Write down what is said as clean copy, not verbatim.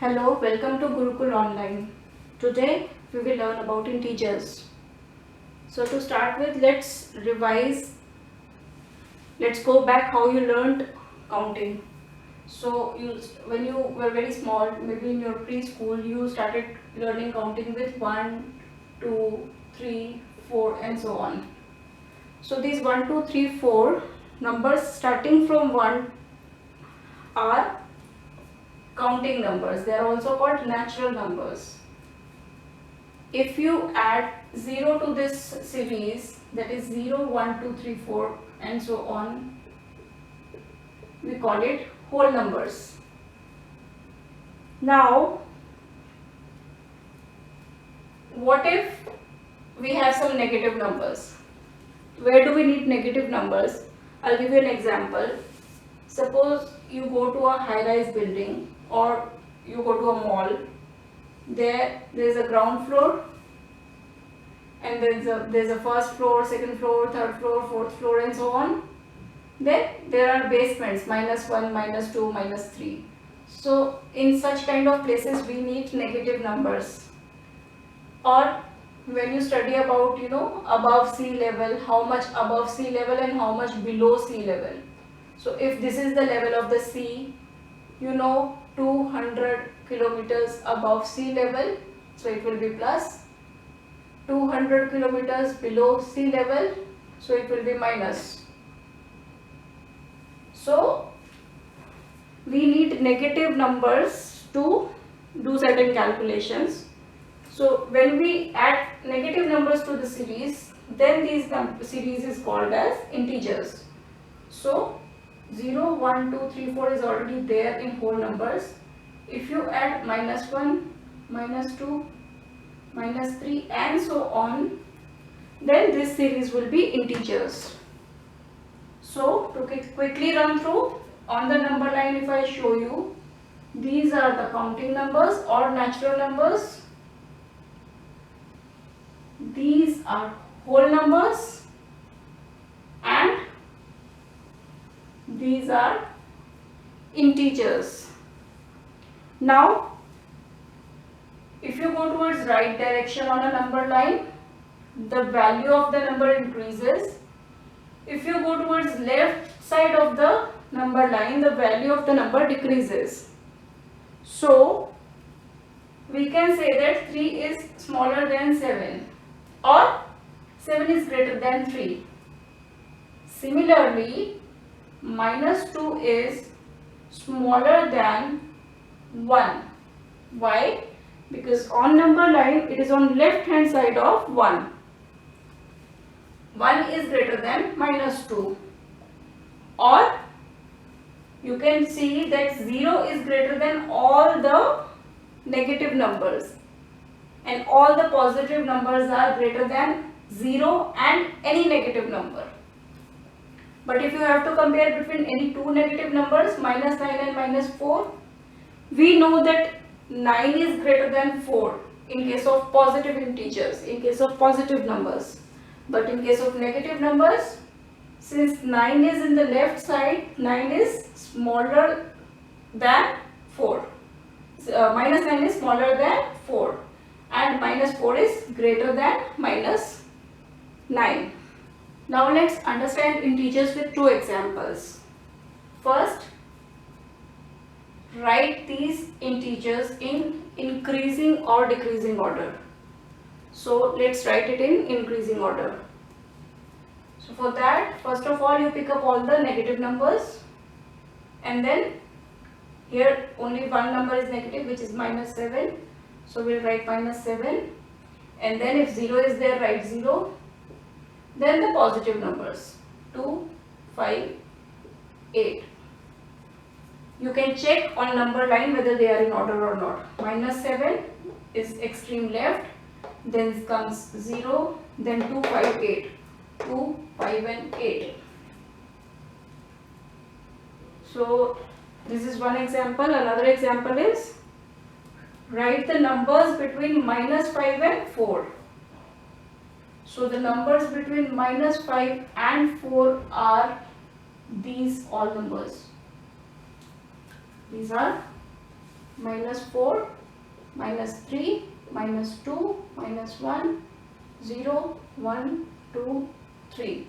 Hello, welcome to Gurukul Online. Today we will learn about integers. So to start with, let's revise. Let's go back how you learned counting. So when you were very small, maybe in your preschool, you started learning counting with 1, 2, 3, 4 and so on. So these 1, 2, 3, 4 numbers starting from 1 are counting numbers. They are also called natural numbers. If you add 0 to this series, that is 0, 1, 2, 3, 4 and so on, we call it whole numbers. Now, what if we have some negative numbers? Where do we need negative numbers? I'll give you an example. Suppose you go to a high-rise building or you go to a mall. There is a ground floor and there's a first floor, second floor, third floor, fourth floor and so on. Then there are basements, -1, -2, -3. So in such kind of places we need negative numbers. Or when you study about above sea level, how much above sea level and how much below sea level. So if this is the level of the sea, 200 kilometers above sea level, so it will be plus. 200 kilometers below sea level, so it will be minus. So we need negative numbers to do certain calculations. So when we add negative numbers to the series, then this series is called as integers. So 0, 1, 2, 3, 4 is already there in whole numbers. If you add -1, -2, -3 and so on, then this series will be integers. So to quickly run through, on the number line if I show you, these are the counting numbers or natural numbers. These are whole numbers and these are integers. Now, if you go towards right direction on a number line, the value of the number increases. If you go towards left side of the number line, the value of the number decreases. So, we can say that 3 is smaller than 7 or 7 is greater than 3. Similarly, -2 is smaller than 1. Why? Because on number line it is on left hand side of 1. 1 is greater than -2. Or you can see that 0 is greater than all the negative numbers and all the positive numbers are greater than 0 and any negative number. But if you have to compare between any two negative numbers, -9 and -4, we know that 9 is greater than 4 in case of positive integers, in case of positive numbers. But in case of negative numbers, since 9 is in the left side, 9 is smaller than 4. -9 is smaller than 4 and -4 is greater than -9. Now let's understand integers with two examples. First, write these integers in increasing or decreasing order. So let's write it in increasing order. So for that, first of all, you pick up all the negative numbers and then here only one number is negative, which is -7. So we'll write -7 and then if 0 is there, write 0. Then the positive numbers 2, 5, 8. You can check on number line whether they are in order or not. -7 is extreme left, then comes 0, then 2, 5, 8. 2, 5 and 8. So this is one example. Another example is write the numbers between -5 and 4. So the numbers between -5 and 4 are these all numbers. These are minus 4, minus 3, minus 2, minus 1, 0, 1, 2, 3.